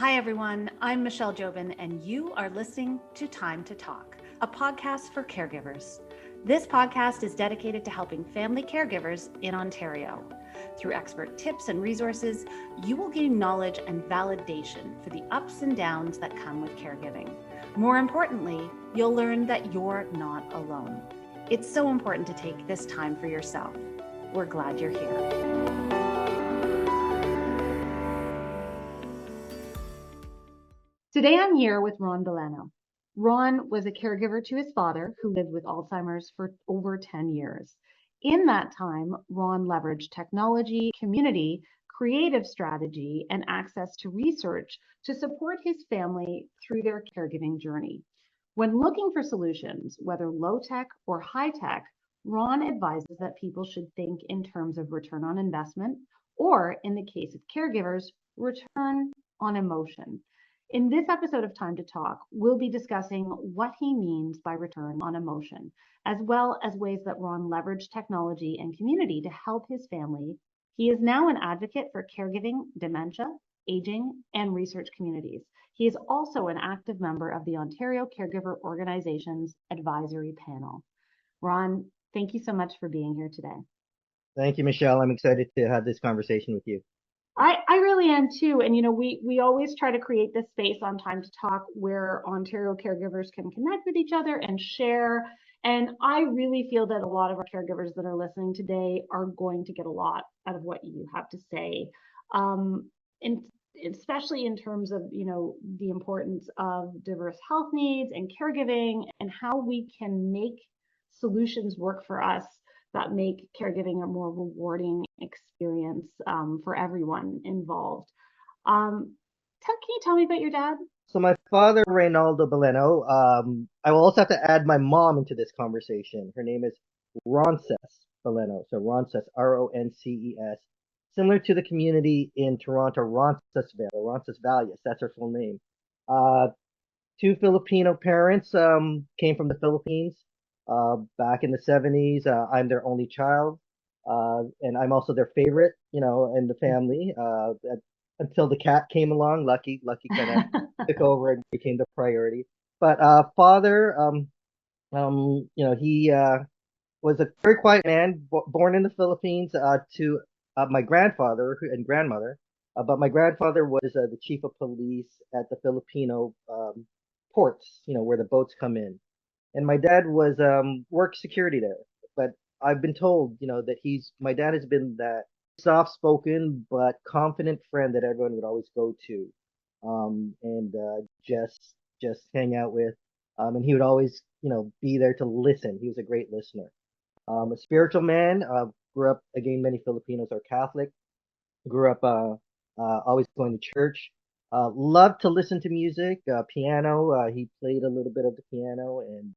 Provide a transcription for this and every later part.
Hi, everyone. I'm Michelle Jobin, and you are listening to Time to Talk, a podcast for caregivers. This podcast is dedicated to helping family caregivers in Ontario. Through expert tips and resources, you will gain knowledge and validation for the ups and downs that come with caregiving. More importantly, you'll learn that you're not alone. It's so important to take this time for yourself. We're glad you're here. Today I'm here with Ron Beleno. Ron was a caregiver to his father, who lived with Alzheimer's for over 10 years. In that time, Ron leveraged technology, community, creative strategy, and access to research to support his family through their caregiving journey. When looking for solutions, whether low tech or high tech, Ron advises that people should think in terms of return on investment, or in the case of caregivers, return on emotion. In this episode of Time to Talk, we'll be discussing what he means by return on emotion, as well as ways that Ron leveraged technology and community to help his family. He is now an advocate for caregiving, dementia, aging, and research communities. He is also an active member of the Ontario Caregiver Organization's advisory panel. Ron, thank you so much for being here today. Thank you, Michelle. I'm excited to have this conversation with you. I really am too. And, we always try to create this space on Time to Talk where Ontario caregivers can connect with each other and share. And I really feel that a lot of our caregivers that are listening today are going to get a lot out of what you have to say. And especially in terms of, the importance of diverse health needs and caregiving and how we can make solutions work for us that make caregiving a more rewarding experience for everyone involved. Can you tell me about your dad? So my father, Reynaldo Beleno, I will also have to add my mom into this conversation. Her name is Ronces Beleno. So Ronces, Ronces, similar to the community in Toronto, Roncesvalles, Roncesvalles, that's her full name. Uh, Two Filipino parents came from the Philippines back in the 70s. I'm their only child, and I'm also their favorite, in the family. Until the cat came along, Lucky kind of took over and became the priority. But father, he was a very quiet man, born in the Philippines to my grandfather and grandmother. But my grandfather was the chief of police at the Filipino ports, where the boats come in. And my dad was work security there. But I've been told, that my dad has been that soft-spoken but confident friend that everyone would always go to, and just hang out with. And he would always, be there to listen. He was a great listener. A spiritual man. Grew up again. Many Filipinos are Catholic. Grew up always going to church. Loved to listen to music, piano. He played a little bit of the piano, and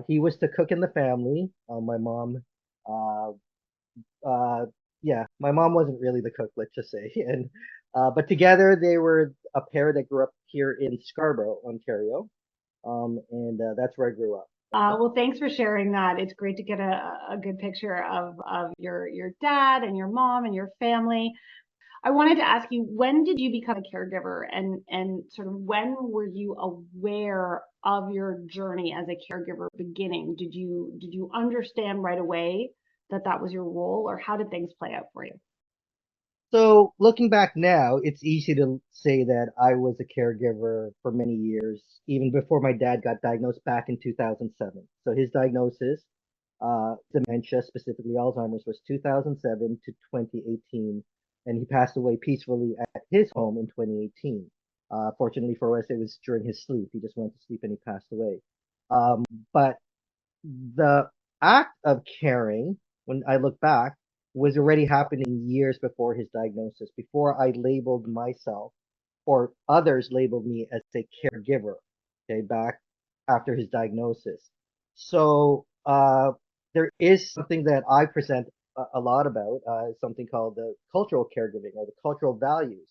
he was the cook in the family. My mom, uh, yeah, my mom wasn't really the cook, let's just say. And but together they were a pair that grew up here in Scarborough, Ontario, and that's where I grew up. Well, thanks for sharing that. It's great to get a good picture of your dad and your mom and your family. I wanted to ask you, when did you become a caregiver, and sort of when were you aware of your journey as a caregiver beginning? Did you understand right away that was your role, or how did things play out for you? So looking back now, it's easy to say that I was a caregiver for many years, even before my dad got diagnosed back in 2007. So his diagnosis, dementia, specifically Alzheimer's, was 2007 to 2018, and he passed away peacefully at his home in 2018. Fortunately for us, it was during his sleep. He just went to sleep and he passed away. Um, but the act of caring, when I look back, was already happening years before his diagnosis, before I labeled myself or others labeled me as a caregiver, okay, back after his diagnosis. So there is something that I present a lot about, something called the cultural caregiving or the cultural values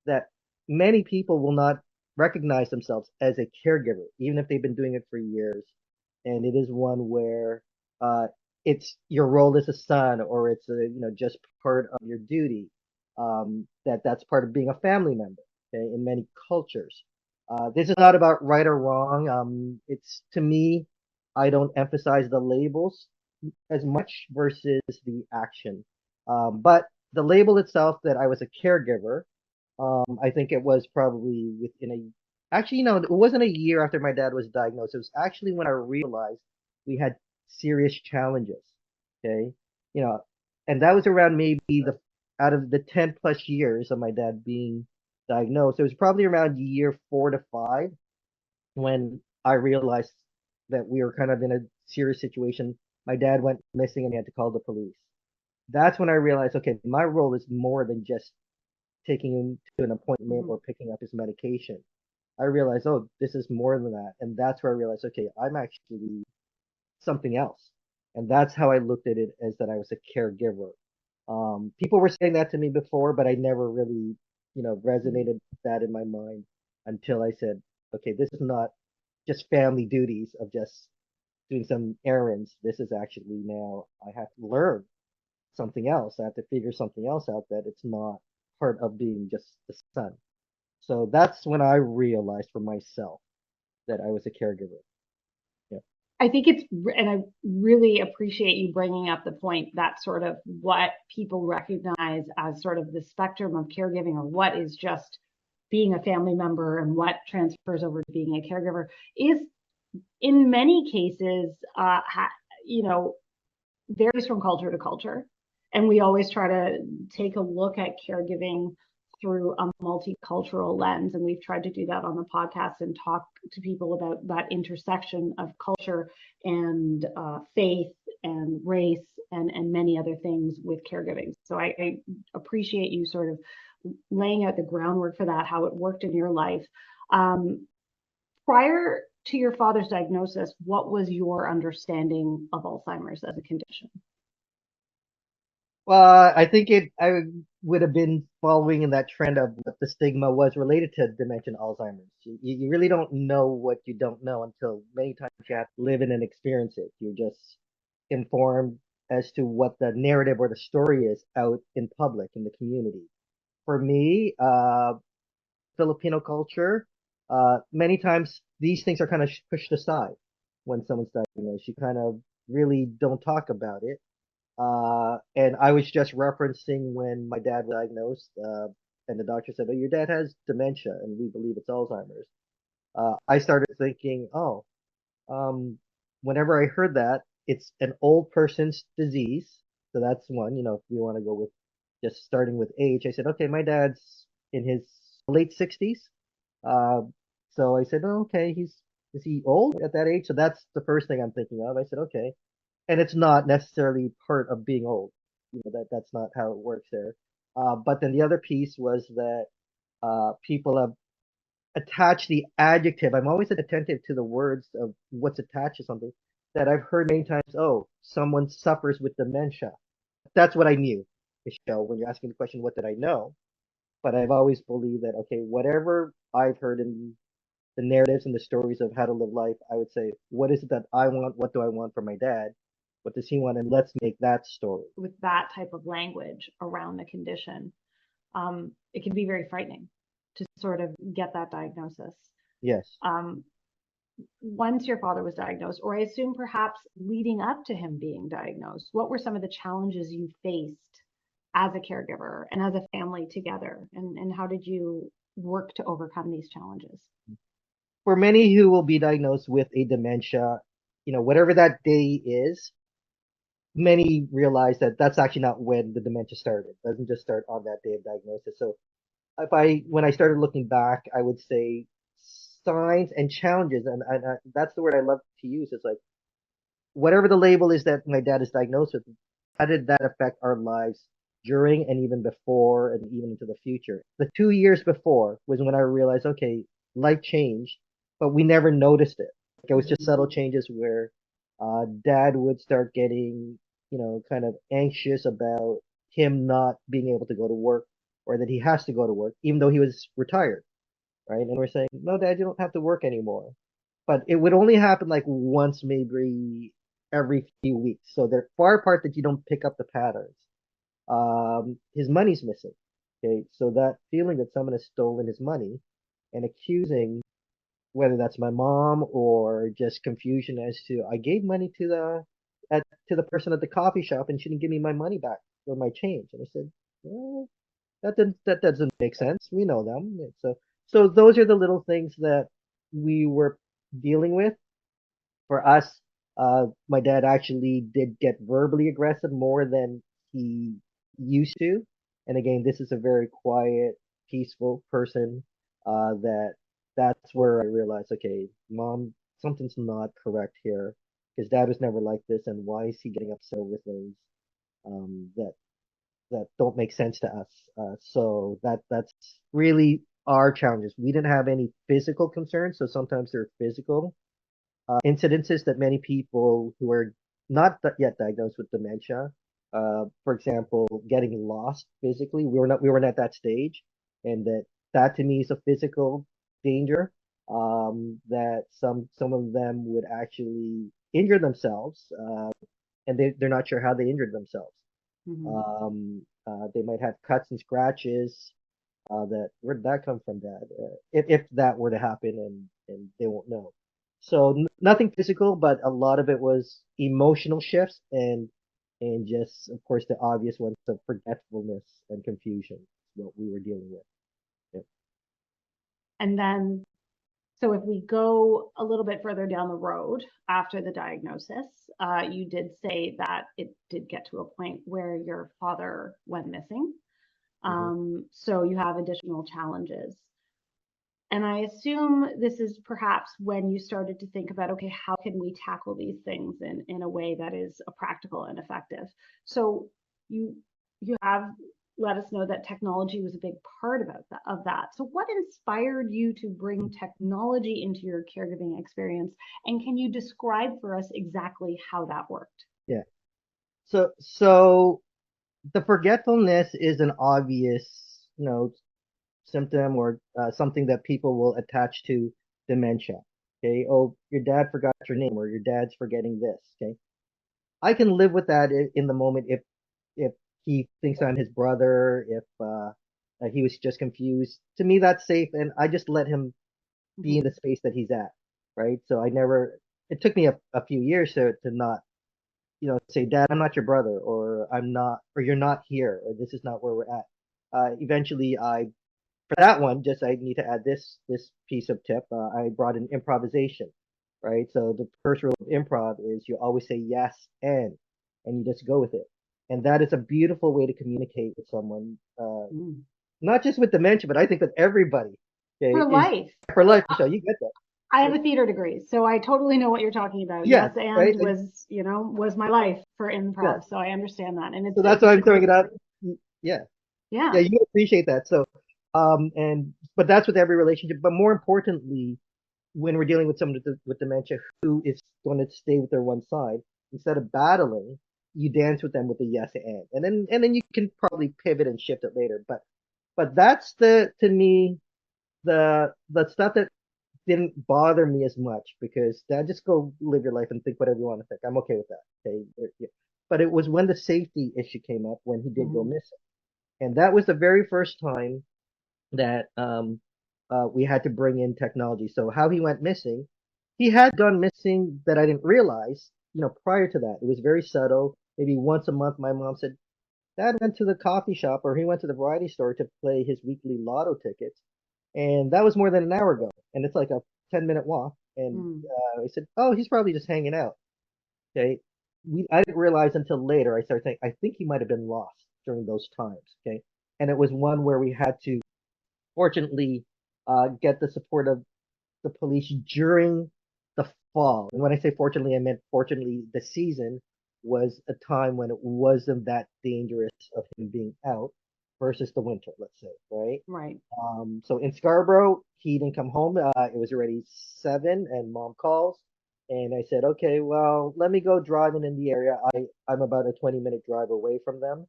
that many people will not recognize themselves as a caregiver, even if they've been doing it for years. And it is one where uh, it's your role as a son, or it's just part of your duty. That's part of being a family member. okay, in many cultures. This is not about right or wrong. It's to me, I don't emphasize the labels as much versus the action. But the label itself that I was a caregiver, I think it was probably within actually, it wasn't a year after my dad was diagnosed. It was actually when I realized we had serious challenges. Okay. You know, and that was around maybe out of the 10 plus years of my dad being diagnosed, it was probably around year 4 to 5 when I realized that we were kind of in a serious situation. My dad went missing and he had to call the police. That's when I realized, okay, my role is more than just taking him to an appointment Mhm. or picking up his medication. I realized, oh, this is more than that. And that's where I realized, okay, I'm actually something else. And that's how I looked at it, as that I was a caregiver. People were saying that to me before, but I never really, resonated with that in my mind until I said, okay, this is not just family duties of just doing some errands. This is actually now I have to learn something else. I have to figure something else out, that it's not part of being just the son. So that's when I realized for myself that I was a caregiver. Yeah. I think and I really appreciate you bringing up the point that sort of what people recognize as sort of the spectrum of caregiving, or what is just being a family member and what transfers over to being a caregiver, is in many cases, you know, varies from culture to culture. And we always try to take a look at caregiving through a multicultural lens. And we've tried to do that on the podcast and talk to people about that intersection of culture and faith and race and many other things with caregiving. So I appreciate you sort of laying out the groundwork for that, how it worked in your life. Um, Prior to your father's diagnosis, what was your understanding of Alzheimer's as a condition? Well, I think I would have been following in that trend of what the stigma was related to dementia and Alzheimer's. You really don't know what you don't know until many times you have to live in and experience it. You're just informed as to what the narrative or the story is out in public in the community. For me, Filipino culture, many times these things are kind of pushed aside when someone's diagnosed. You kind of really don't talk about it. And I was just referencing when my dad was diagnosed, and the doctor said, "Oh, your dad has dementia, and we believe it's Alzheimer's." I started thinking, "Oh, um, whenever I heard that, it's an old person's disease." So that's one, if we want to go with just starting with age. I said, "Okay, my dad's in his late 60s." Uh, so I said, "Oh, okay, is he old at that age?" So that's the first thing I'm thinking of. I said, "Okay." And it's not necessarily part of being old. That's not how it works there. But then the other piece was that people have attached the adjective. I'm always attentive to the words of what's attached to something, that I've heard many times. Oh, someone suffers with dementia. That's what I knew, Michelle. When you're asking the question, what did I know? But I've always believed that, okay, whatever I've heard in the narratives and the stories of how to live life, I would say, what is it that I want? What do I want from my dad? What does he want? And let's make that story. With that type of language around the condition, it can be very frightening to sort of get that diagnosis. Yes. Um, Once your father was diagnosed, or I assume perhaps leading up to him being diagnosed, what were some of the challenges you faced as a caregiver and as a family together? And how did you work to overcome these challenges? For many who will be diagnosed with a dementia, whatever that day is, many realize that that's actually not when the dementia started. It doesn't just start on that day of diagnosis. So when I started looking back, I would say signs and challenges, and that's the word I love to use. It's like, whatever the label is that my dad is diagnosed with, how did that affect our lives during and even before and even into the future? The 2 years before was when I realized, okay, life changed, but we never noticed it. Like, it was just subtle changes where dad would start getting, kind of anxious about him not being able to go to work, or that he has to go to work, even though he was retired, right? And we're saying, no, dad, you don't have to work anymore. But it would only happen like once, maybe every few weeks. So they're far apart that you don't pick up the patterns. His money's missing. Okay, so that feeling that someone has stolen his money and accusing, whether that's my mom or just confusion as to I gave money to the person at the coffee shop and she didn't give me my money back or my change. And I said, well, that doesn't make sense. We know them. So those are the little things that we were dealing with. For us, my dad actually did get verbally aggressive more than he used to. And again, this is a very quiet, peaceful person. That's where I realized, okay, mom, something's not correct here, because dad was never like this, and why is he getting upset over things that don't make sense to us? So that's really our challenges. We didn't have any physical concerns, so sometimes they're physical incidences that many people who are not yet diagnosed with dementia, for example, getting lost physically. We weren't at that stage, and that to me is a physical danger. That some of them would actually injure themselves, and they're not sure how they injured themselves. Hmm. They might have cuts and scratches. That where did that come from, Dad? If that were to happen, and they won't know. So nothing physical, but a lot of it was emotional shifts and just, of course, the obvious ones of forgetfulness and confusion, what we were dealing with. Yep. And then, so if we go a little bit further down the road after the diagnosis, you did say that it did get to a point where your father went missing. Hmm. So you have additional challenges. And I assume this is perhaps when you started to think about, okay, how can we tackle these things in a way that is practical and effective? So you you have let us know that technology was a big part of that. So what inspired you to bring technology into your caregiving experience? And can you describe for us exactly how that worked? Yeah. So the forgetfulness is an obvious, symptom or something that people will attach to dementia. Okay. Oh, your dad forgot your name, or your dad's forgetting this. Okay. I can live with that in the moment if he thinks I'm his brother, if he was just confused. To me, that's safe, and I just let him be in Hmm. the space that he's at, right? So I never. It took me a few years to not, say, Dad, I'm not your brother, or I'm not, or you're not here, or this is not where we're at. Eventually, for that one, just I need to add this piece of tip. I brought in improvisation, right? So the first rule of improv is you always say yes and you just go with it. And that is a beautiful way to communicate with someone, Mm. not just with dementia, but I think with everybody. Okay, For is life. for life, Michelle. You get that? I have Yeah, a theater degree, so I totally know what you're talking about. yeah, Yes, and right. was my life for Yeah. improv, so I understand that, and So that's it's why just a I'm throwing great it out. story. Yeah, yeah, Yeah. you appreciate that. So, and but that's with every relationship. But more importantly, when we're dealing with someone with dementia who is going to stay with their one side, instead of battling, you dance with them with the yes and then you can probably pivot and shift it later. But that's the to me the stuff that didn't bother me as much, because Dad, just go live your life and think whatever you want to think. I'm okay with that. Okay. Yeah. But it was when the safety issue came up when he did go Hmm. missing, and that was the very first time that we had to bring in technology. So how he went missing, he had gone missing that I didn't realize. Prior to that, it was very subtle. Maybe once a month, my mom said, Dad went to the coffee shop or he went to the variety store to play his weekly lotto tickets, and that was more than an hour ago, and it's like a 10-minute walk. And Mm. I said, oh, he's probably just hanging out. Okay, I didn't realize until later. I started thinking, I think he might have been lost during those times. Okay, and it was one where we had to fortunately get the support of the police during the fall. And when I say fortunately, I meant fortunately the season was a time when it wasn't that dangerous of him being out versus the winter, let's say, right? Right. So in Scarborough, he didn't come home. It was already 7, and mom calls. And I said, okay, well, let me go driving in the area. I'm about a 20-minute drive away from them.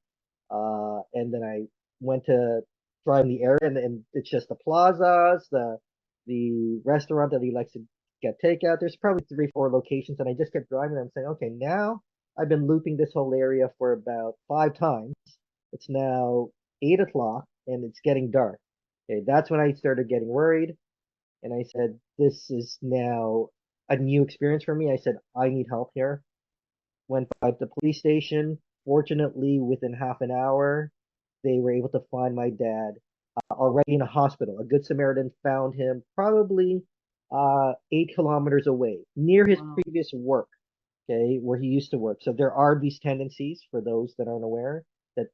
And then I went to drive in the area, and it's just the plazas, the restaurant that he likes to get takeout. There's probably 3, 4 locations, and I just kept driving. I'm saying, okay, now I've been looping this whole area for about 5 times. It's now 8 o'clock. and it's getting dark. Okay, that's when I started getting worried, and I said, this is now a new experience for me. I said, I need help here. Went by the police station. Fortunately, within half an hour, they were able to find my dad already in a hospital. A good Samaritan found him probably 8 kilometers away, near his Wow. previous work, okay, where he used to work. So there are these tendencies for those that aren't aware that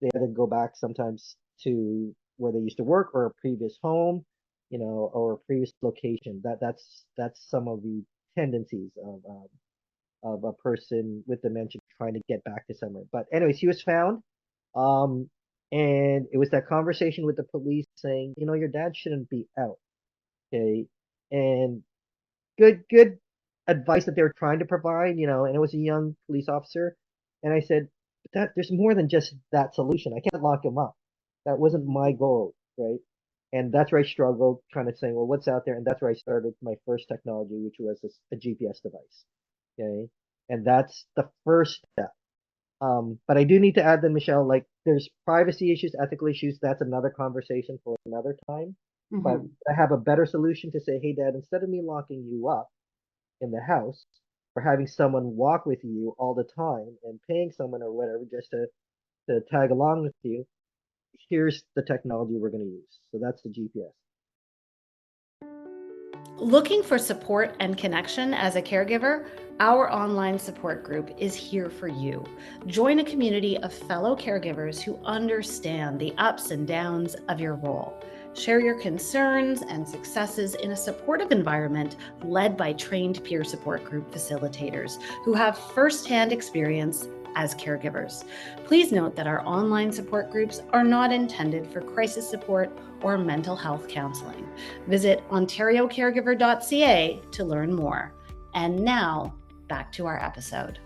they either go back sometimes to where they used to work or a previous home, or a previous location. That's some of the tendencies of a person with dementia trying to get back to somewhere. But anyways, he was found. Um, and it was that conversation with the police saying, your dad shouldn't be out. Okay. And good advice that they were trying to provide, and it was a young police officer. And I said, but there's more than just that solution. I can't lock him up. That wasn't my goal, right? And that's where I struggled trying to say, well, what's out there? And that's where I started my first technology, which was a GPS device. Okay. And that's the first step. But I do need to add that, Michelle, like there's privacy issues, ethical issues. That's another conversation for another time. But Hmm. I have a better solution to say, hey, Dad, instead of me locking you up in the house or having someone walk with you all the time and paying someone or whatever just to tag along with you, here's the technology we're going to use. So that's the GPS. Looking for support and connection as a caregiver? Our online support group is here for you. Join a community of fellow caregivers who understand the ups and downs of your role. Share your concerns and successes in a supportive environment led by trained peer support group facilitators who have firsthand experience as caregivers. Please note that our online support groups are not intended for crisis support or mental health counseling. Visit ontariocaregiver.ca to learn more. And now, back to our episode.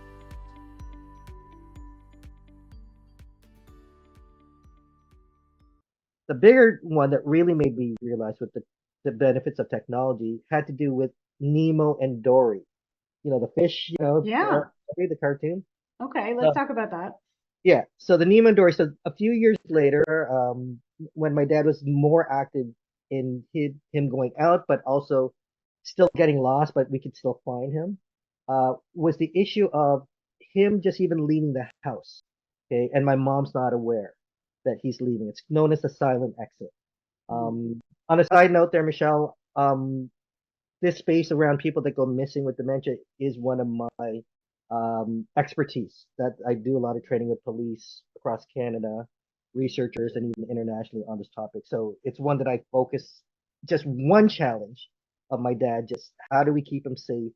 The bigger one that really made me realize what the benefits of technology had to do with Nemo and Dory. The fish, Yeah. the cartoon. Okay, let's So talk about that. yeah, so the Nemo and Dory. So a few years later, when my dad was more active in him going out, but also still getting lost, but we could still find him, was the issue of him just even leaving the house. Okay, and my mom's not aware that he's leaving. It's known as a silent exit. Mhm. On a side note, there, Michelle, this space around people that go missing with dementia is one of my expertise. That I do a lot of training with police across Canada, researchers, and even internationally on this topic. So it's one that I focus. Just one challenge of my dad. Just how do we keep him safe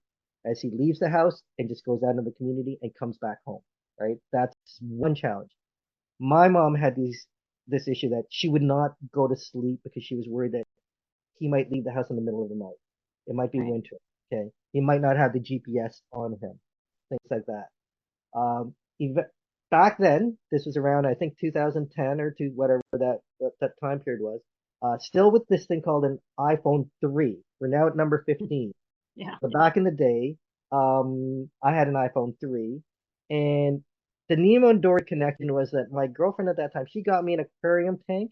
as he leaves the house and just goes out into the community and comes back home. Right. That's one challenge. My mom had this issue that she would not go to sleep because she was worried that he might leave the house in the middle of the night. It might be Right. winter. Okay. He might not have the GPS on him. Things like that. Um, back then, this was around, I think, 2010 or two, whatever that time period was. Still with this thing called an iPhone 3. We're now at number 15. Yeah. But back in the day, I had an iPhone 3, and the Nemo and Dory connection was that my girlfriend at that time, she got me an aquarium tank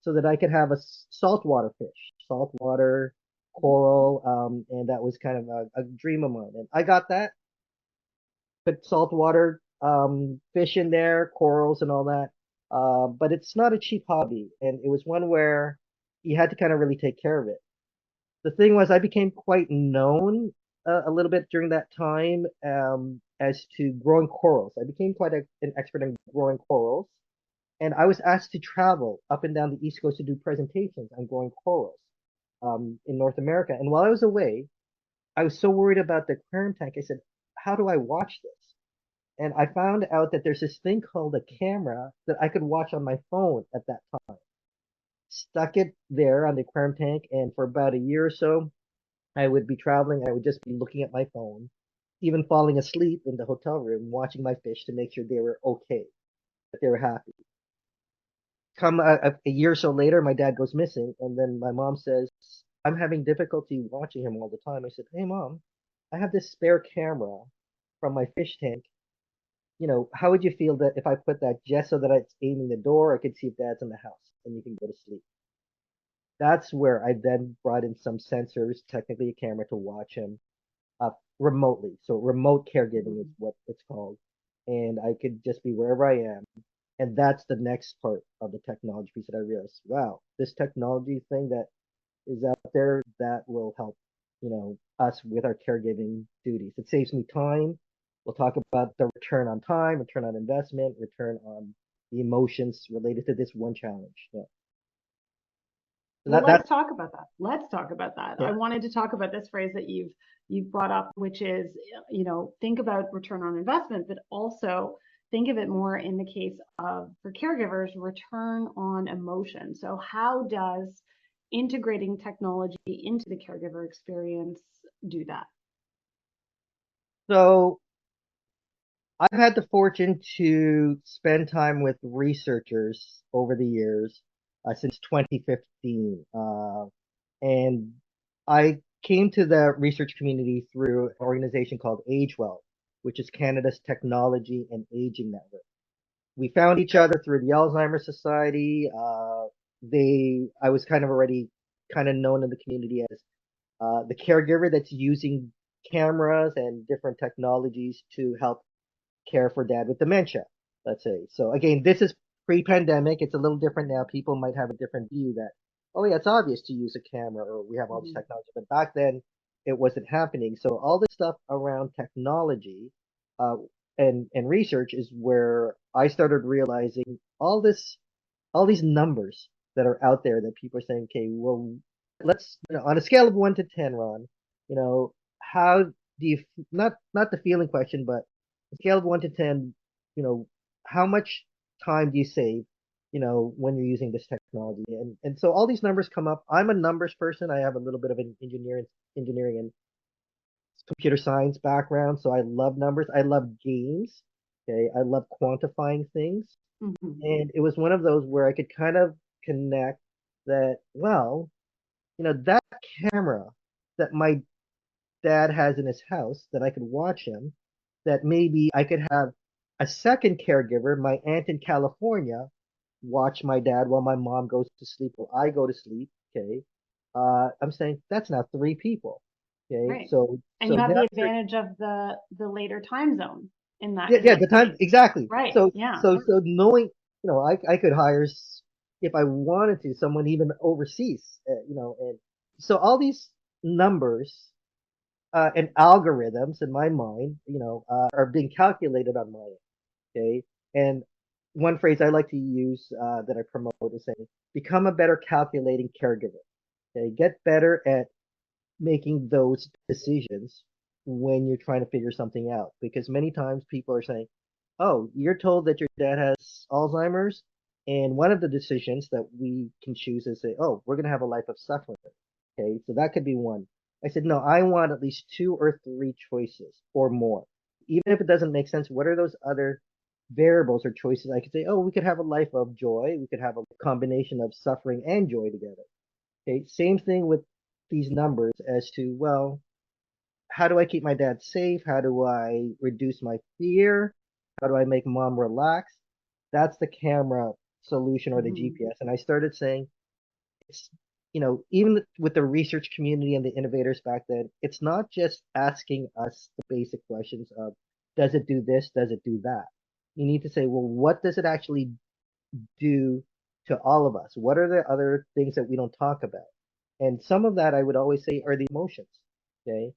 so that I could have a saltwater fish, saltwater coral, and that was kind of a dream of mine. And I got that, put saltwater fish in there, corals and all that. But it's not a cheap hobby, and it was one where you had to kind of really take care of it. The thing was, I became quite known a little bit during that time as to growing corals. I became quite an expert in growing corals, and I was asked to travel up and down the East Coast to do presentations on growing corals in North America. And while I was away, I was so worried about the aquarium tank. I said, how do I watch this? And I found out that there's this thing called a camera that I could watch on my phone at that time. Stuck it there on the aquarium tank, and for about a year or so, I would be traveling. I would just be looking at my phone, even falling asleep in the hotel room, watching my fish to make sure they were okay, that they were happy. Come a year or so later, my dad goes missing, and then my mom says, I'm having difficulty watching him all the time. I said, hey, Mom, I have this spare camera from my fish tank. how would you feel that if I put that just so that it's aiming the door, I could see if dad's in the house and you can go to sleep. That's where I then brought in some sensors, technically a camera, to watch him remotely. So remote caregiving is what it's called. And I could just be wherever I am. And that's the next part of the technology piece that I realized, wow, this technology thing that is out there that will help, us with our caregiving duties. It saves me time. We'll talk about the return on time, return on investment, return on the emotions related to this one challenge. Yeah. So Well, let's that's talk about that. Let's talk about that. yeah. I wanted to talk about this phrase that you've brought up, which is, think about return on investment, but also think of it more in the case of, for caregivers, return on emotion. So how does integrating technology into the caregiver experience do that? So I've had the fortune to spend time with researchers over the years, since 2015. And I came to the research community through an organization called AgeWell, which is Canada's technology and aging network. We found each other through the Alzheimer Society. I was kind of already kind of known in the community as the caregiver that's using cameras and different technologies to help care for dad with dementia, let's say. So again, this is pre-pandemic. It's a little different now. People might have a different view that, oh yeah, it's obvious to use a camera or we have all this technology. But back then, it wasn't happening. So all this stuff around technology uh, and research is where I started realizing all these numbers that are out there that people are saying, okay, well, let's, on a scale of 1 to 10, Ron, how do you, not the feeling question, but a scale of 1 to 10, you know, how much time do you save, when you're using this technology? And so all these numbers come up. I'm a numbers person. I have a little bit of an engineering and computer science background, so I love numbers. I love games. Okay, I love quantifying things. Mm-hmm. And it was one of those where I could kind of connect that, well, that camera that my dad has in his house that I could watch him, that maybe I could have a second caregiver, my aunt in California, watch my dad while my mom goes to sleep or I go to sleep. Okay. I'm saying that's now three people. Okay. Right. So, And so you have now, the advantage of the later time zone in that yeah, the time, case. exactly. Right. So, Yeah. so knowing, I could hire, if I wanted to, someone even overseas, and so all these numbers and algorithms in my mind, are being calculated on my end. Okay. And one phrase I like to use that I promote is saying, become a better calculating caregiver. Okay. Get better at making those decisions when you're trying to figure something out. Because many times people are saying, oh, you're told that your dad has Alzheimer's. And one of the decisions that we can choose is say, oh, we're going to have a life of suffering. Okay, so that could be one. I said, no, I want at least two or three choices or more. Even if it doesn't make sense, what are those other variables or choices? I could say, oh, we could have a life of joy. We could have a combination of suffering and joy together. Okay, same thing with these numbers as to, well, how do I keep my dad safe? How do I reduce my fear? How do I make mom relax? That's the camera solution or the Mm-hmm. GPS. And I started saying, it's, even with the research community and the innovators back then, it's not just asking us the basic questions of, does it do this? Does it do that? You need to say, well, what does it actually do to all of us? What are the other things that we don't talk about? And some of that I would always say are the emotions. Okay.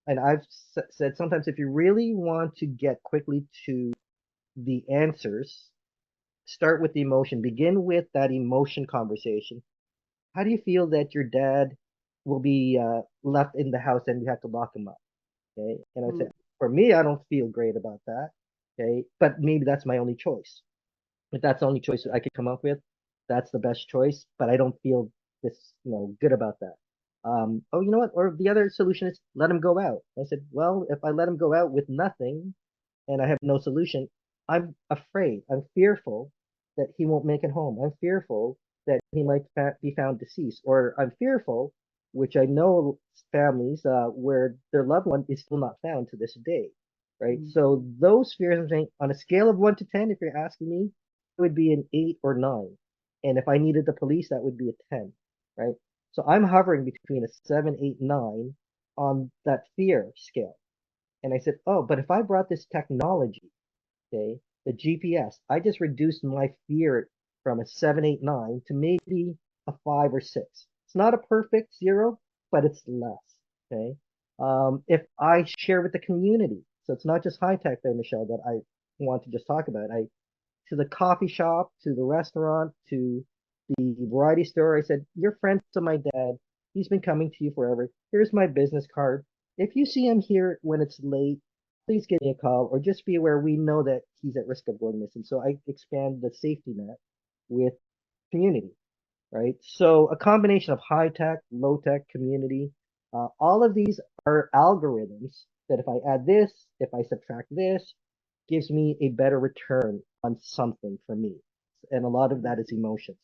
And I've said sometimes if you really want to get quickly to the answers, start with the emotion, begin with that emotion conversation. How do you feel that your dad will be left in the house and we have to lock him up? Okay. And I said, for me, I don't feel great about that. Okay. But maybe that's my only choice. If that's the only choice I could come up with, that's the best choice. But I don't feel this, good about that. Oh, you know what? Or the other solution is let him go out. I said, well, if I let him go out with nothing and I have no solution, I'm afraid, I'm fearful that he won't make it home. I'm fearful that he might be found deceased, or I'm fearful, which I know families where their loved one is still not found to this day. right? Mm. So those fears, I'm saying, on a scale of 1 to 10, if you're asking me, it would be an 8 or 9. And if I needed the police, that would be a 10, right? So I'm hovering between a 7, 8, 9 on that fear scale. And I said, oh, but if I brought this technology, okay, the GPS, I just reduced my fear from a 7, 8, 9 to maybe a 5 or 6. It's not a perfect 0, but it's less. Okay. If I share with the community, so it's not just high tech there, Michelle, that I want to just talk about. To the coffee shop, to the restaurant, to the variety store, I said, "You're friends of my dad. He's been coming to you forever. Here's my business card. If you see him here when it's late, please give me a call, or just be aware we know that he's at risk of going missing." So I expand the safety net with community, right? So a combination of high tech, low tech, community, all of these are algorithms that if I add this, if I subtract this, gives me a better return on something for me. And a lot of that is emotions.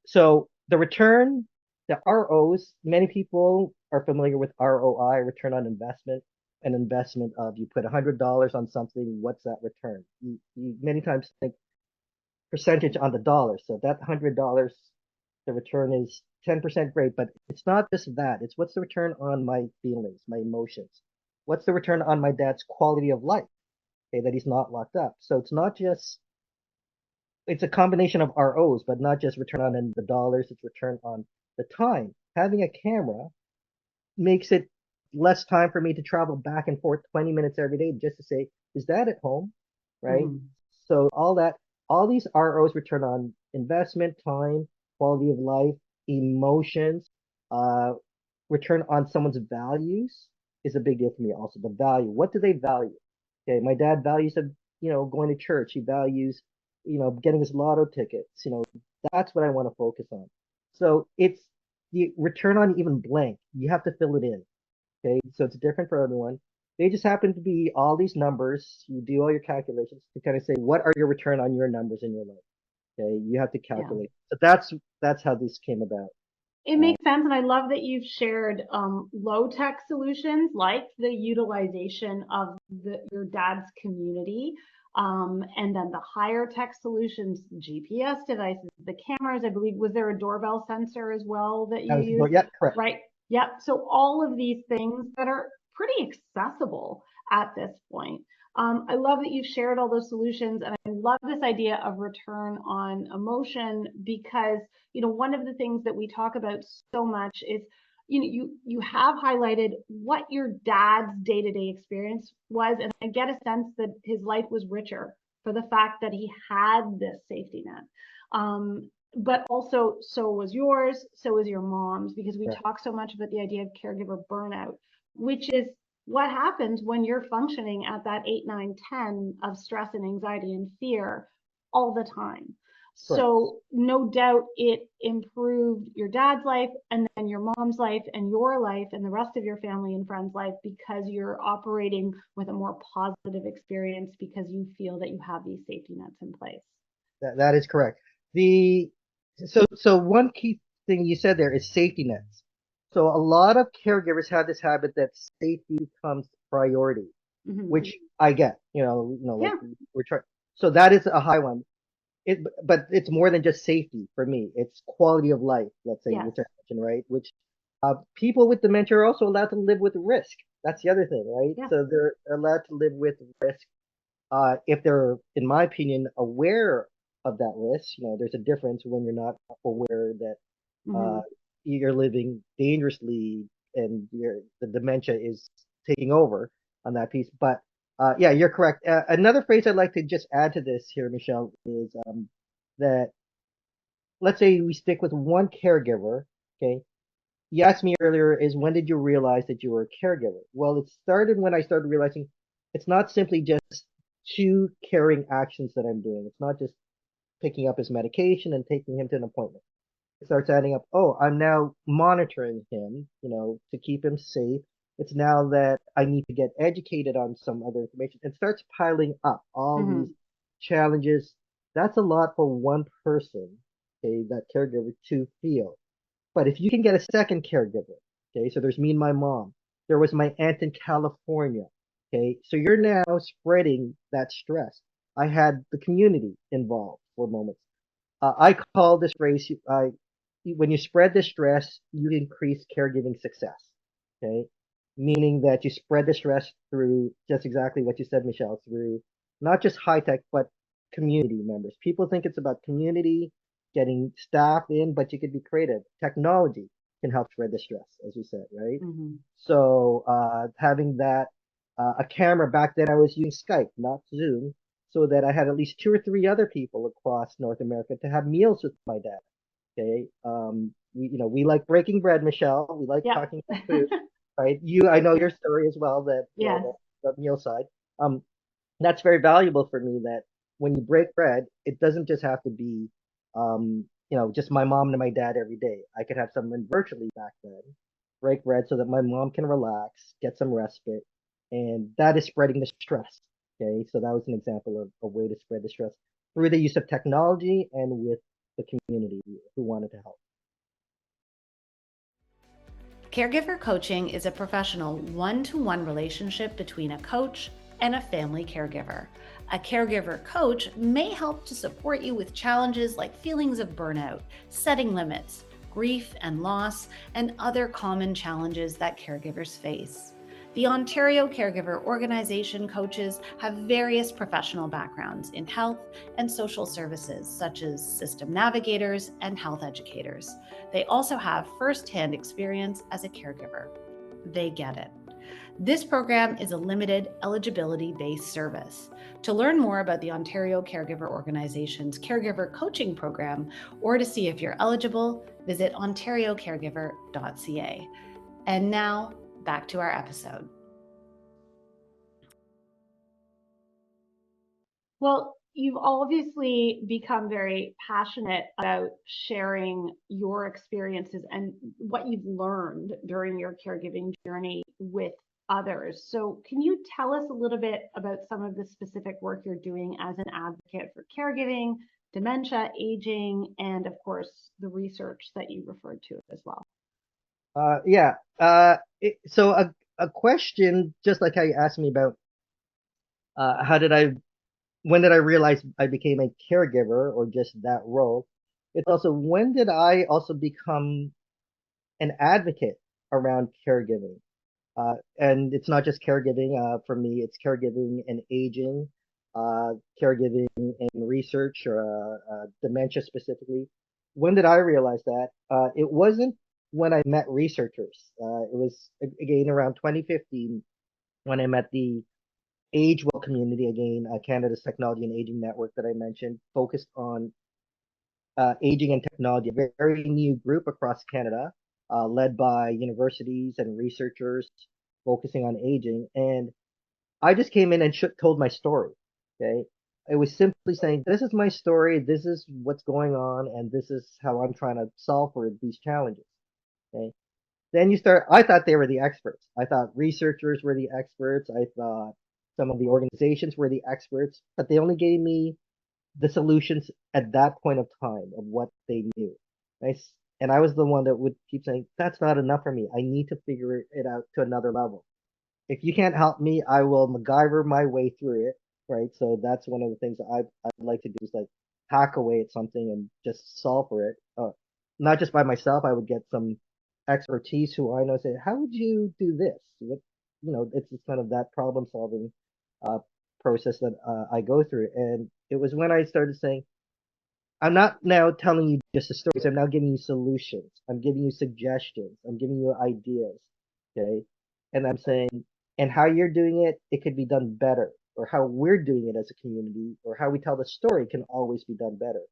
So the return, the ROs, many people are familiar with ROI, return on investment. An investment of you put $100 on something, what's that return? You many times think percentage on the dollar. So that $100, the return is 10% great, but it's not just that. It's what's the return on my feelings, my emotions? What's the return on my dad's quality of life? Okay, that he's not locked up. So it's not just, it's a combination of ROs, but not just return on the dollars, it's return on the time. Having a camera makes it less time for me to travel back and forth 20 minutes every day just to say, is Dad at home? Right? Mm. So all these ROs, return on investment, time, quality of life, emotions, uh, return on someone's values is a big deal for me also. The value. What do they value? Okay, my dad values going to church. He values, getting his lotto tickets. That's what I want to focus on. So it's the return on even blank. You have to fill it in. Okay, so it's different for everyone. They just happen to be all these numbers. You do all your calculations to kind of say what are your return on your numbers in your life. Okay, you have to Yeah. calculate. So that's how this came about. It makes sense, and I love that you've shared low-tech solutions like the utilization of your dad's community, and then the higher tech solutions, GPS devices, the cameras. I believe, was there a doorbell sensor as well that you used? Yeah, correct. Right. Yep. So all of these things that are pretty accessible at this point. I love that you've shared all those solutions, and I love this idea of return on emotion because one of the things that we talk about so much is you have highlighted what your dad's day-to-day experience was, and I get a sense that his life was richer for the fact that he had this safety net. But also, so was yours, so was your mom's, because we talk so much about the idea of caregiver burnout, which is what happens when you're functioning at that 8, 9, 10 of stress and anxiety and fear all the time. So no doubt it improved your dad's life and then your mom's life and your life and the rest of your family and friends' life because you're operating with a more positive experience because you feel that you have these safety nets in place. That is correct. So one key thing you said there is safety nets. So a lot of caregivers have this habit that safety becomes priority, which I get. Like we're trying. So that is a high one. But it's more than just safety for me. It's quality of life, let's say, which I mentioned, right? Which people with dementia are also allowed to live with risk. That's the other thing, right? Yeah. So they're allowed to live with risk if they're, in my opinion, aware of that risk. There's a difference when you're not aware that you're living dangerously and the dementia is taking over on that piece. But yeah, you're correct. Another phrase I'd like to just add to this here, Michelle, is that let's say we stick with one caregiver. Okay, you asked me earlier is when did you realize that you were a caregiver? Well, it started when I started realizing it's not simply just two caring actions that I'm doing. It's not just picking up his medication and taking him to an appointment. It starts adding up. Oh, I'm now monitoring him, to keep him safe. It's now that I need to get educated on some other information. It starts piling up all these challenges. That's a lot for one person, okay, that caregiver to feel. But if you can get a second caregiver, okay, so there's me and my mom. There was my aunt in California. Okay, so you're now spreading that stress. I had the community involved for moments. I call this phrase, when you spread the stress, you increase caregiving success. Okay. Meaning that you spread the stress through just exactly what you said, Michelle, through not just high tech, but community members. People think it's about community, getting staff in, but you could be creative. Technology can help spread the stress, as you said, right? Mm-hmm. So having that, a camera back then, I was using Skype, not Zoom, so that I had at least two or three other people across North America to have meals with my dad. Okay. We like breaking bread, Michelle. We like Yep. talking about food, right? I know your story as well, that, Yes. the meal side. Um, that's very valuable for me that when you break bread, it doesn't just have to be, just my mom and my dad every day. I could have someone virtually back then break bread so that my mom can relax, get some respite, and that is spreading the stress. Okay, so that was an example of a way to spread the stress through the use of technology and with the community who wanted to help. Caregiver coaching is a professional one-to-one relationship between a coach and a family caregiver. A caregiver coach may help to support you with challenges like feelings of burnout, setting limits, grief and loss, and other common challenges that caregivers face. The Ontario Caregiver Organization coaches have various professional backgrounds in health and social services, such as system navigators and health educators. They also have firsthand experience as a caregiver. They get it. This program is a limited eligibility-based service. To learn more about the Ontario Caregiver Organization's Caregiver Coaching Program, or to see if you're eligible, visit ontariocaregiver.ca. And now, back to our episode. Well, you've obviously become very passionate about sharing your experiences and what you've learned during your caregiving journey with others. So, can you tell us a little bit about some of the specific work you're doing as an advocate for caregiving, dementia, aging, and of course, the research that you referred to as well? Yeah. So a question, just like how you asked me about how did I when did I realize I became a caregiver or just that role? It's also when did I also become an advocate around caregiving? And it's not just caregiving. For me, it's caregiving and aging, caregiving and research, or dementia specifically. When did I realize that? It wasn't when I met researchers. It was again around 2015 when I met the AgeWell community, again, Canada's Technology and Aging Network that I mentioned, focused on aging and technology, a very new group across Canada, led by universities and researchers focusing on aging. And I just came in and told my story. Okay. It was simply saying, this is my story, this is what's going on, and this is how I'm trying to solve for these challenges. Okay. Then I thought they were the experts. I thought researchers were the experts. I thought some of the organizations were the experts, but they only gave me the solutions at that point of time of what they knew. Right? And I was the one that would keep saying, that's not enough for me. I need to figure it out to another level. If you can't help me, I will MacGyver my way through it. Right. So that's one of the things that I'd like to do is like hack away at something and just solve for it. Not just by myself. I would get some expertise who I know say, how would you do this? It's just kind of that problem solving uh, process that I go through. And it was when I started saying, I'm not now telling you just the stories. I'm now giving you solutions. I'm giving you suggestions. I'm giving you ideas. Okay. And I'm saying, and how you're doing it, it could be done better. Or how we're doing it as a community, or how we tell the story can always be done better.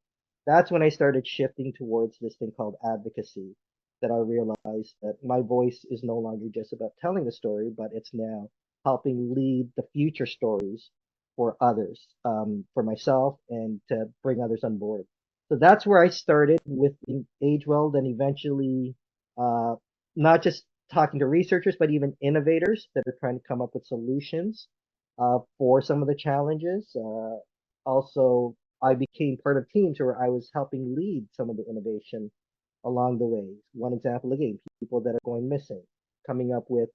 That's when I started shifting towards this thing called advocacy, that I realized that my voice is no longer just about telling the story, but it's now helping lead the future stories for others, for myself, and to bring others on board. So that's where I started with AgeWell, then eventually uh, not just talking to researchers, but even innovators that are trying to come up with solutions for some of the challenges. Also, I became part of teams where I was helping lead some of the innovation along the way. One example, again, people that are going missing, coming up with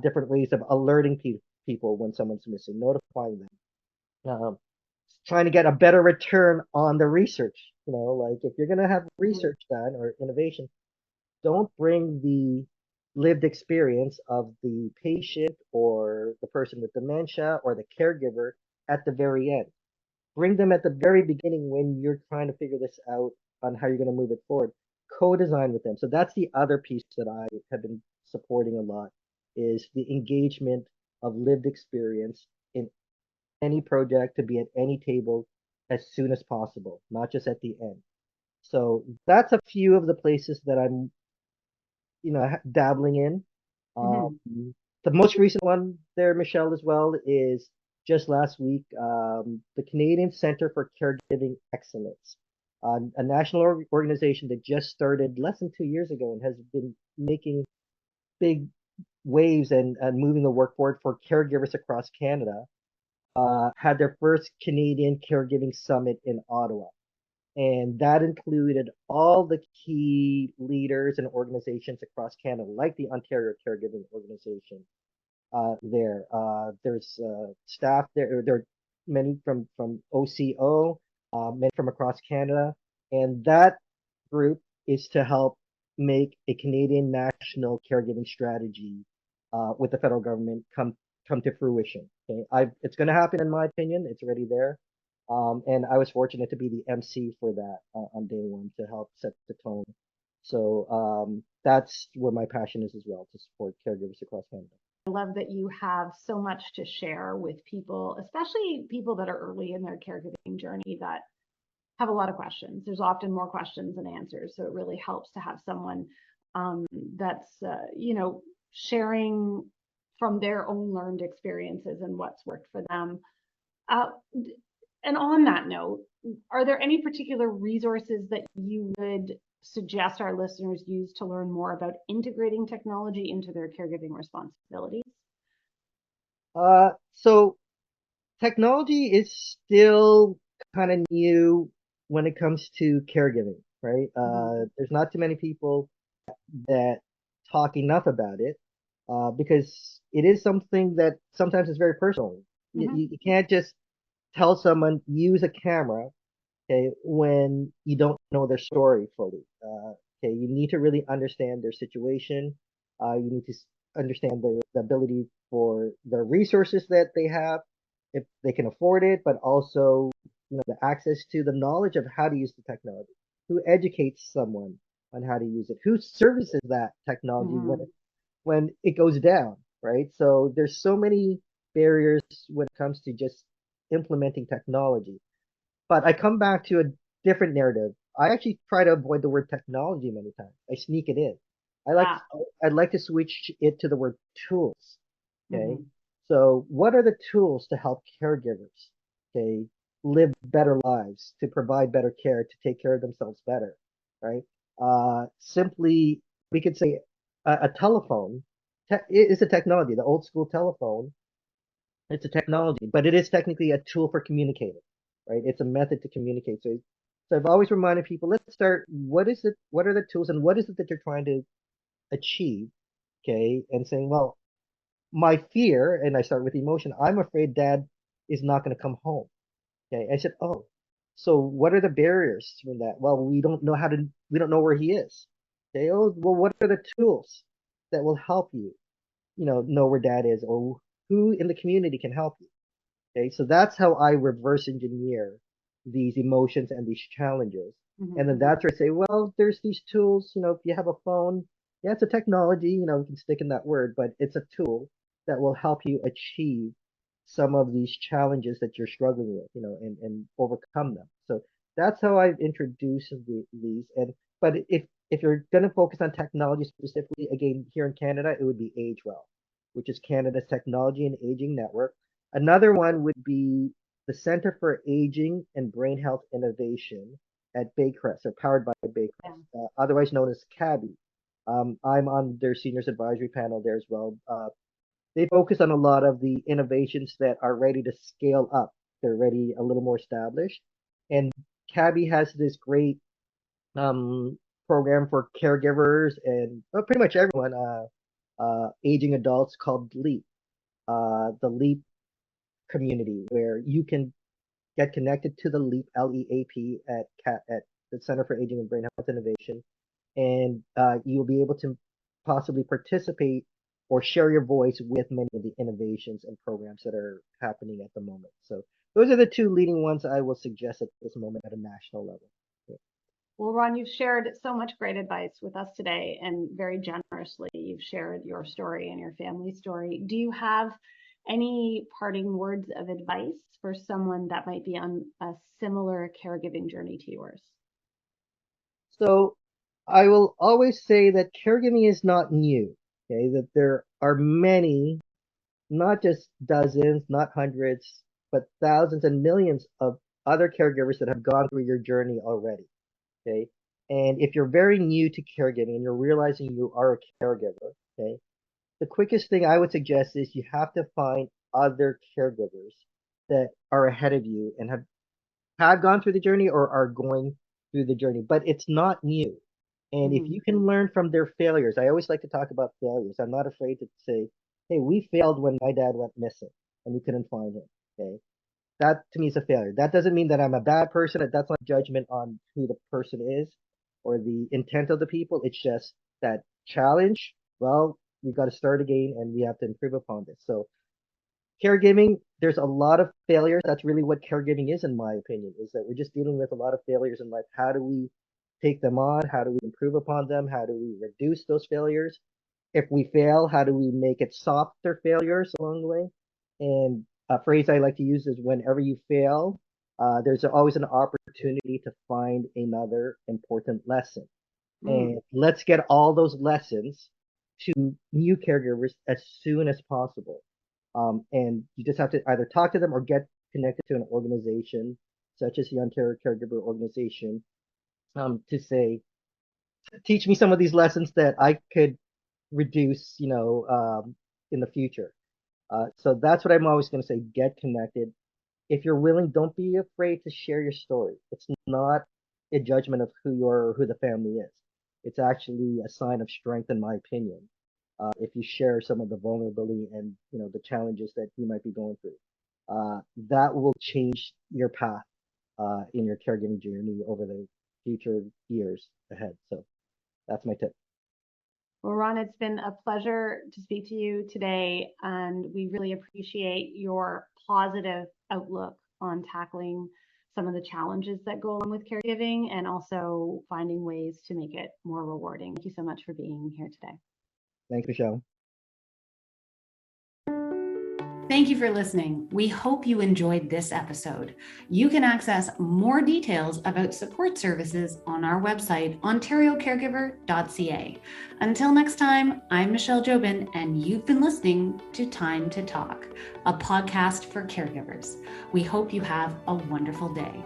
different ways of alerting people when someone's missing, notifying them, trying to get a better return on the research. Like if you're going to have research done or innovation, don't bring the lived experience of the patient or the person with dementia or the caregiver at the very end. Bring them at the very beginning when you're trying to figure this out on how you're going to move it forward. Co-design with them. So that's the other piece that I have been supporting a lot is the engagement of lived experience in any project to be at any table as soon as possible, not just at the end. So that's a few of the places that I'm, dabbling in. Mhm. The most recent one there, Michelle, as well, is just last week, the Canadian Center for Caregiving Excellence, a national organization that just started less than 2 years ago and has been making big waves and moving the work forward for caregivers across Canada, had their first Canadian Caregiving Summit in Ottawa. And that included all the key leaders and organizations across Canada, like the Ontario Caregiving Organization. There's staff there. There are many from OCO, many from across Canada, and that group is to help make a Canadian national caregiving strategy with the federal government come to fruition. Okay, it's going to happen in my opinion. It's already there. And I was fortunate to be the MC for that on day one to help set the tone. So that's where my passion is as well, to support caregivers across Canada. I love that you have so much to share with people, especially people that are early in their caregiving journey that have a lot of questions. There's often more questions than answers. So it really helps to have someone that's, sharing from their own learned experiences and what's worked for them. Uh, and on that note, are there any particular resources that you would suggest our listeners use to learn more about integrating technology into their caregiving responsibilities? So technology is still kind of new when it comes to caregiving, right? There's not too many people that talk enough about it because it is something that sometimes is very personal. You can't just tell someone use a camera, okay, when you don't know their story fully. Okay, you need to really understand their situation. You need to understand the ability for the resources that they have, if they can afford it, but also the access to the knowledge of how to use the technology. Who educates someone on how to use it? Who services that technology when it goes down, right? So there's so many barriers when it comes to just implementing technology. But I come back to a different narrative. I actually try to avoid the word technology many times. I sneak it in. I like Ah. I'd like to switch it to the word tools. Okay. Mhm. So what are the tools to help caregivers, okay, live better lives, to provide better care, to take care of themselves better, right? Simply, we could say a telephone is a technology. The old school telephone, it's a technology, but it is technically a tool for communicating, right? It's a method to communicate. So I've always reminded people, let's start, what is it, what are the tools and what is it that you're trying to achieve? Okay. And saying, well, my fear, and I start with emotion, I'm afraid dad is not going to come home. Okay. I said, oh, so what are the barriers from that? Well, we don't know where he is. Okay. Oh, well, what are the tools that will help you, know where dad is, or who in the community can help you? Okay, so that's how I reverse engineer these emotions and these challenges. And then that's where I say, well, there's these tools, if you have a phone, yeah, it's a technology, we can stick in that word, but it's a tool that will help you achieve some of these challenges that you're struggling with, and overcome them. So that's how I've introduced these. But if you're going to focus on technology specifically, again, here in Canada, it would be AgeWell, which is Canada's Technology and Aging Network. Another one would be the Center for Aging and Brain Health Innovation at Baycrest, or powered by Baycrest, otherwise known as CABI. I'm on their seniors advisory panel there as well. They focus on a lot of the innovations that are ready to scale up. They're already a little more established. And CABI has this great program for caregivers and pretty much everyone, aging adults, called LEAP. the LEAP community, where you can get connected to the LEAP, LEAP at the Center for Aging and Brain Health Innovation, and you'll be able to possibly participate or share your voice with many of the innovations and programs that are happening at the moment. So those are the two leading ones I will suggest at this moment at a national level. Yeah. Well, Ron, you've shared so much great advice with us today, and very generously you've shared your story and your family's story. Do you have any parting words of advice for someone that might be on a similar caregiving journey to yours? So I will always say that caregiving is not new, okay? That there are many, not just dozens, not hundreds, but thousands and millions of other caregivers that have gone through your journey already, okay? And if you're very new to caregiving and you're realizing you are a caregiver, okay, the quickest thing I would suggest is you have to find other caregivers that are ahead of you and have gone through the journey or are going through the journey, but it's not new. And if you can learn from their failures, I always like to talk about failures. I'm not afraid to say, hey, we failed when my dad went missing and we couldn't find him. Okay. That to me is a failure. That doesn't mean that I'm a bad person. That's not judgment on who the person is or the intent of the people. It's just that challenge. Well, we've got to start again and we have to improve upon this. So caregiving, there's a lot of failures. That's really what caregiving is, in my opinion, is that we're just dealing with a lot of failures in life. How do we take them on? How do we improve upon them? How do we reduce those failures? If we fail, how do we make it softer failures along the way? And a phrase I like to use is whenever you fail, there's always an opportunity to find another important lesson. And let's get all those lessons to new caregivers as soon as possible. And you just have to either talk to them or get connected to an organization such as the Ontario Caregiver Organization to say, teach me some of these lessons that I could reduce, in the future. So that's what I'm always going to say, get connected. If you're willing, don't be afraid to share your story. It's not a judgment of who the family is. It's actually a sign of strength, in my opinion. If you share some of the vulnerability and the challenges that you might be going through, that will change your path in your caregiving journey over the future years ahead. So that's my tip. Well, Ron, it's been a pleasure to speak to you today, and we really appreciate your positive outlook on tackling some of the challenges that go along with caregiving and also finding ways to make it more rewarding. Thank you so much for being here today. Thanks, Michelle. Thank you for listening. We hope you enjoyed this episode. You can access more details about support services on our website, ontariocaregiver.ca. Until next time, I'm Michelle Jobin, and you've been listening to Time to Talk, a podcast for caregivers. We hope you have a wonderful day.